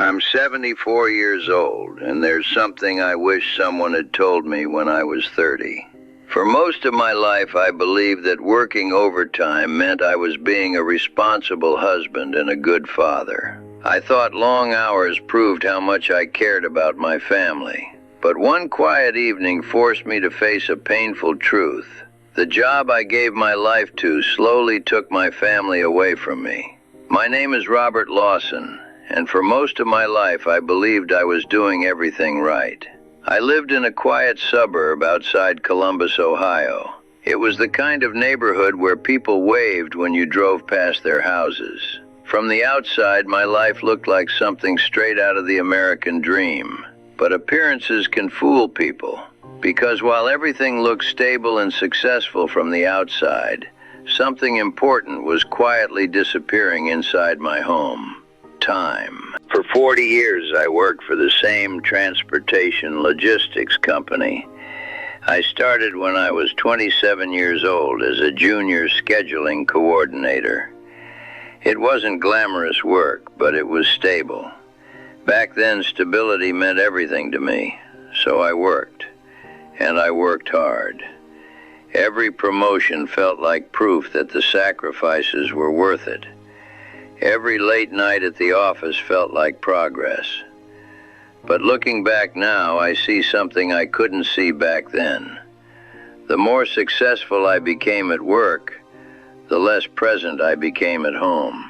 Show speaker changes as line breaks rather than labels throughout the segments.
I'm 74 years old, and there's something I wish someone had told me when I was 30. For most of my life, I believed that working overtime meant I was being a responsible husband and a good father. I thought long hours proved how much I cared about my family. But one quiet evening forced me to face a painful truth. The job I gave my life to slowly took my family away from me. My name is Robert Lawson, and for most of my life I believed I was doing everything right. I lived in a quiet suburb outside Columbus, Ohio. It was the kind of neighborhood where people waved when you drove past their houses. From the outside, my life looked like something straight out of the American dream. But appearances can fool people, because while everything looked stable and successful from the outside, something important was quietly disappearing inside my home. Time. For 40 years, I worked for the same transportation logistics company. I started when I was 27 years old as a junior scheduling coordinator. It wasn't glamorous work, but it was stable. Back then, stability meant everything to me, so I worked. And I worked hard. Every promotion felt like proof that the sacrifices were worth it. Every late night at the office felt like progress. But looking back now, I see something I couldn't see back then. The more successful I became at work, the less present I became at home.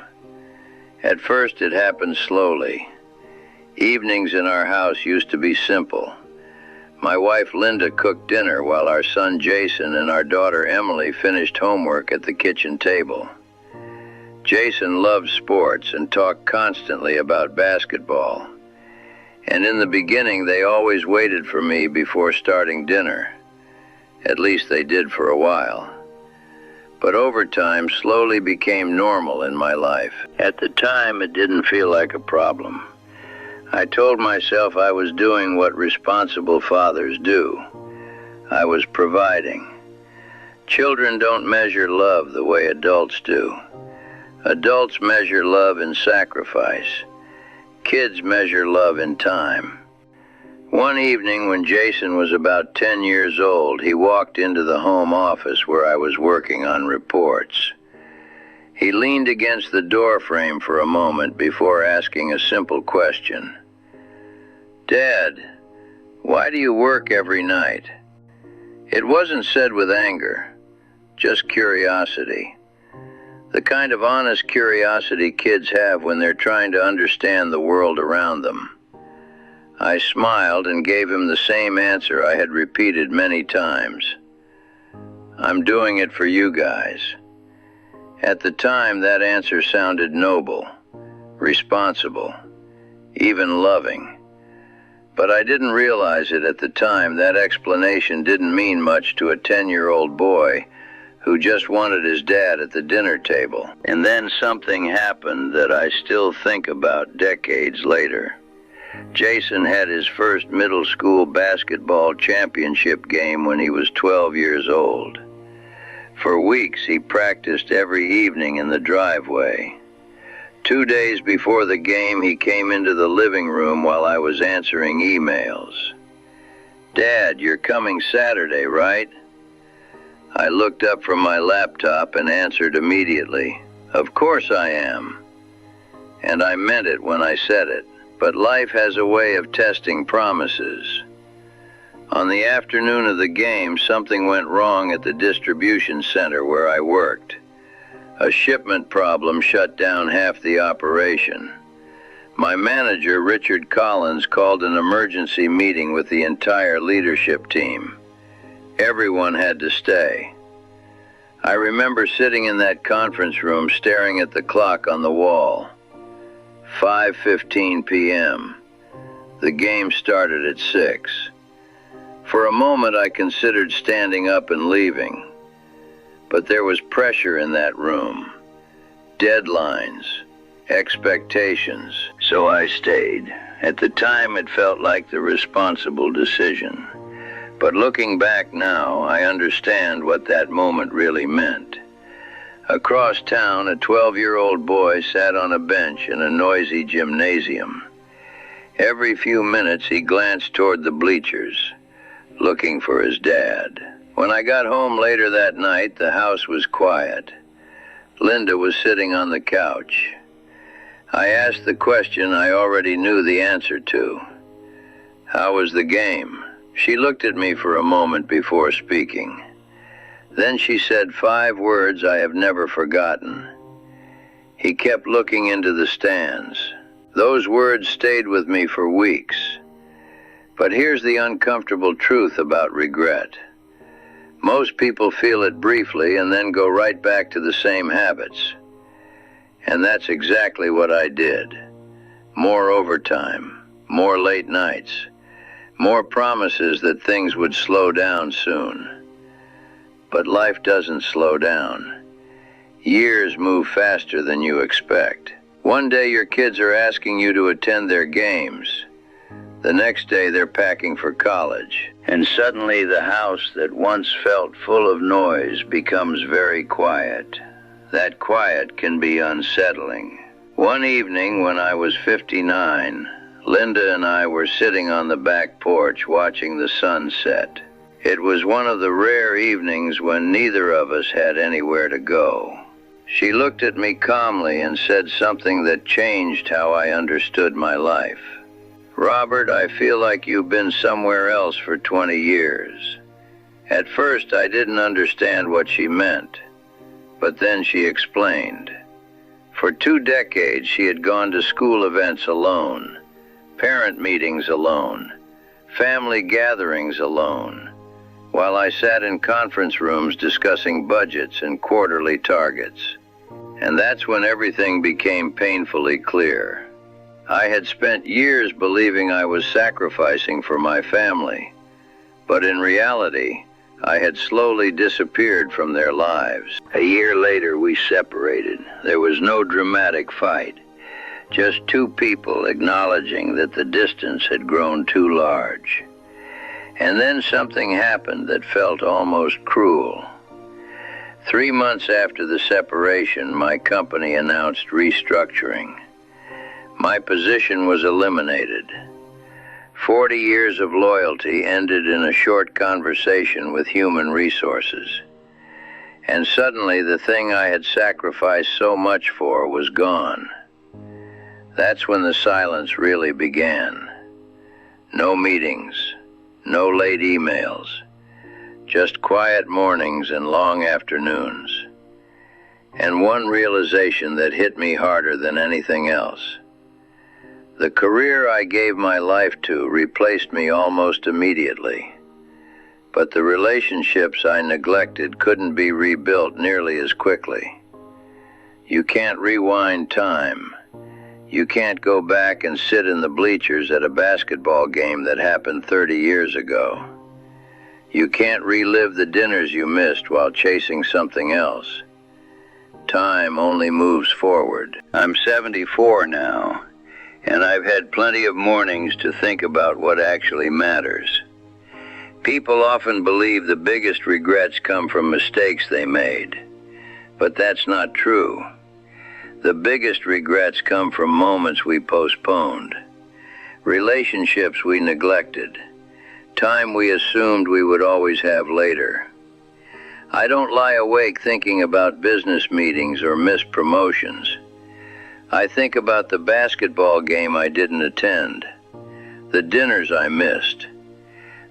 At first, it happened slowly. Evenings in our house used to be simple. My wife Linda cooked dinner while our son Jason and our daughter Emily finished homework at the kitchen table. Jason loved sports and talked constantly about basketball. And in the beginning, they always waited for me before starting dinner. At least they did for a while. But over time, slowly became normal in my life. At the time, it didn't feel like a problem. I told myself I was doing what responsible fathers do. I was providing. Children don't measure love the way adults do. Adults measure love in sacrifice. Kids measure love in time. One evening when Jason was about 10 years old, he walked into the home office where I was working on reports. He leaned against the door frame for a moment before asking a simple question. "Dad, why do you work every night?" It wasn't said with anger, just curiosity. The kind of honest curiosity kids have when they're trying to understand the world around them. I smiled and gave him the same answer I had repeated many times. "I'm doing it for you guys." At the time, that answer sounded noble, responsible, even loving. But I didn't realize it at the time. That explanation didn't mean much to a 10-year-old boy who just wanted his dad at the dinner table. And then something happened that I still think about decades later. Jason had his first middle school basketball championship game when he was 12 years old. For weeks, he practiced every evening in the driveway. 2 days before the game, he came into the living room while I was answering emails. "Dad, you're coming Saturday, right?" I looked up from my laptop and answered immediately, "Of course I am." And I meant it when I said it. But life has a way of testing promises. On the afternoon of the game, something went wrong at the distribution center where I worked. A shipment problem shut down half the operation. My manager, Richard Collins, called an emergency meeting with the entire leadership team. Everyone had to stay. I remember sitting in that conference room staring at the clock on the wall. 5:15 p.m. The game started at 6. For a moment I considered standing up and leaving. But there was pressure in that room. Deadlines, expectations. So I stayed. At the time it felt like the responsible decision. But looking back now, I understand what that moment really meant. Across town, a 12-year-old boy sat on a bench in a noisy gymnasium. Every few minutes he glanced toward the bleachers, looking for his dad. When I got home later that night, the house was quiet. Linda was sitting on the couch. I asked the question I already knew the answer to. How was the game? She looked at me for a moment before speaking. Then she said 5 words I have never forgotten. He kept looking into the stands. Those words stayed with me for weeks. But here's the uncomfortable truth about regret. Most people feel it briefly and then go right back to the same habits. And that's exactly what I did. More overtime, more late nights, more promises that things would slow down soon. But life doesn't slow down. Years move faster than you expect. One day your kids are asking you to attend their games. The next day they're packing for college. And suddenly the house that once felt full of noise becomes very quiet. That quiet can be unsettling. One evening when I was 59, Linda and I were sitting on the back porch watching the sun set. It was one of the rare evenings when neither of us had anywhere to go. She looked at me calmly and said something that changed how I understood my life. Robert, I feel like you've been somewhere else for 20 years. At first, I didn't understand what she meant, but then she explained. For 2 decades, she had gone to school events alone, parent meetings alone, family gatherings alone, while I sat in conference rooms discussing budgets and quarterly targets. And that's when everything became painfully clear. I had spent years believing I was sacrificing for my family, but in reality, I had slowly disappeared from their lives. A year later, we separated. There was no dramatic fight, just 2 people acknowledging that the distance had grown too large. And then something happened that felt almost cruel. 3 months after the separation, my company announced restructuring. My position was eliminated. 40 years of loyalty ended in a short conversation with human resources. And suddenly the thing I had sacrificed so much for was gone. That's when the silence really began. No meetings, no late emails, just quiet mornings and long afternoons. And one realization that hit me harder than anything else. The career I gave my life to replaced me almost immediately. But the relationships I neglected couldn't be rebuilt nearly as quickly. You can't rewind time. You can't go back and sit in the bleachers at a basketball game that happened 30 years ago. You can't relive the dinners you missed while chasing something else. Time only moves forward. I'm 74 now, and I've had plenty of mornings to think about what actually matters. People often believe the biggest regrets come from mistakes they made, but that's not true. The biggest regrets come from moments we postponed, relationships we neglected, time we assumed we would always have later. I don't lie awake thinking about business meetings or missed promotions. I think about the basketball game I didn't attend, the dinners I missed,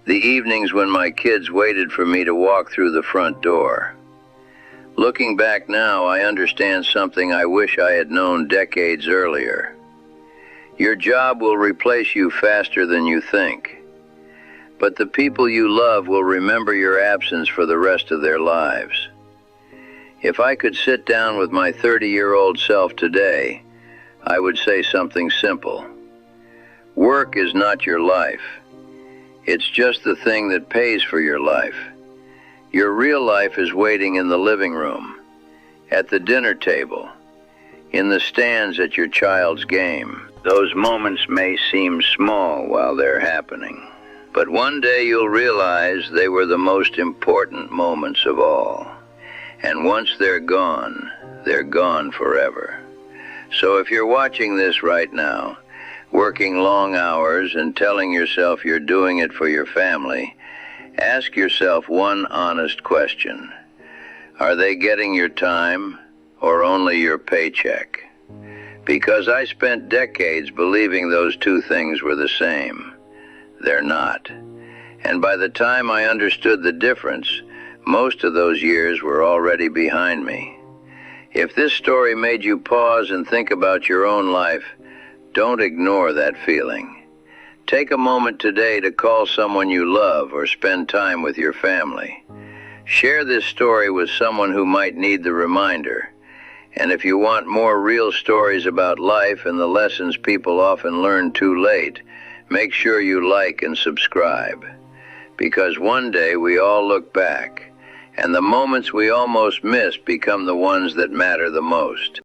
the evenings when my kids waited for me to walk through the front door. Looking back now, I understand something I wish I had known decades earlier. Your job will replace you faster than you think, but the people you love will remember your absence for the rest of their lives. If I could sit down with my 30-year-old self today, I would say something simple. Work is not your life. It's just the thing that pays for your life. Your real life is waiting in the living room, at the dinner table, in the stands at your child's game. Those moments may seem small while they're happening, but one day you'll realize they were the most important moments of all. And once they're gone forever. So if you're watching this right now, working long hours and telling yourself you're doing it for your family, ask yourself one honest question. Are they getting your time or only your paycheck? Because I spent decades believing those two things were the same. They're not. And by the time I understood the difference, most of those years were already behind me. If this story made you pause and think about your own life, don't ignore that feeling. Take a moment today to call someone you love or spend time with your family. Share this story with someone who might need the reminder. And if you want more real stories about life and the lessons people often learn too late, make sure you like and subscribe. Because one day we all look back, and the moments we almost missed become the ones that matter the most.